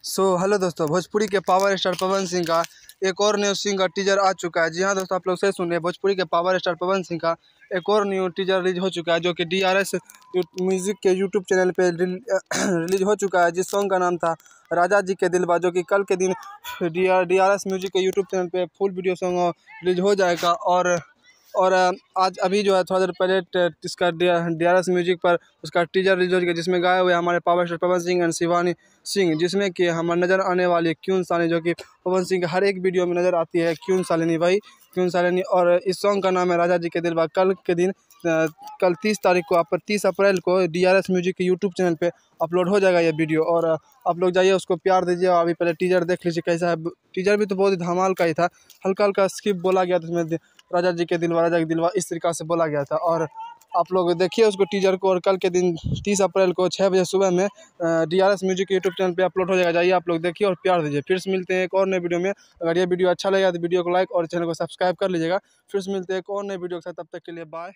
Hello दोस्तों, भोजपुरी के power star Pawan Singh का एक और न्यू सिंह का टीजर आ चुका है। जी हाँ दोस्तों, आप लोग सही सुन रहे हैं। भोजपुरी के पावर स्टार पवन सिंह का एक और न्यू टीजर रिलीज हो चुका है, जो कि DRS म्यूजिक के यूट्यूब चैनल पे रिलीज हो चुका है। जिस सॉन्ग का नाम था राजा जी के दिलवा, जो कि कल के दिन DRS म्यूजिक के यूट्यूब चैनल पे फुल वीडियो सॉन्ग रिलीज हो जाएगा। और आज अभी जो है थोड़ा देर पहले इसका DRS म्यूजिक पर उसका टीजर रिलीज हो गया, जिसमें गाए हुए हमारे power star Pawan Singh and Shivani Singh, जिसमें कि हमारे नज़र आने वाली क्यून सालिनी, जो कि पवन सिंह के हर एक वीडियो में नज़र आती है। क्यून सालिनी, वही क्यून सालिनी। और इस सॉन्ग का नाम है राजा जी के दिलवा। कल के दिन कल 30 अप्रैल को DRS म्यूजिक के यूट्यूब चैनल पे अपलोड हो जाएगा ये वीडियो। और आप लोग जाइए, उसको प्यार दीजिए। अभी पहले टीजर देख लीजिए कैसा है। टीजर भी तो बहुत ही धमाल का ही था। हल्का हल्का स्किप बोला गया था उसमें, राजा जी के दिलवा, राजा के दिलवा, इस तरीक़ा से बोला गया था। और आप लोग देखिए उसको टीजर को। और कल के दिन 30 अप्रैल को 6 बजे सुबह में DRS म्यूजिक के यूट्यूब चैनल पे अपलोड हो जाएगा। जाइए आप लोग देखिए और प्यार दीजिए। फिर से मिलते हैं एक और नए वीडियो में। अगर ये वीडियो अच्छा लगा तो वीडियो को लाइक और चैनल को सब्सक्राइब कर लीजिएगा। फिर से मिलते हैं एक और नए वीडियो के साथ। तब तक के लिए बाय।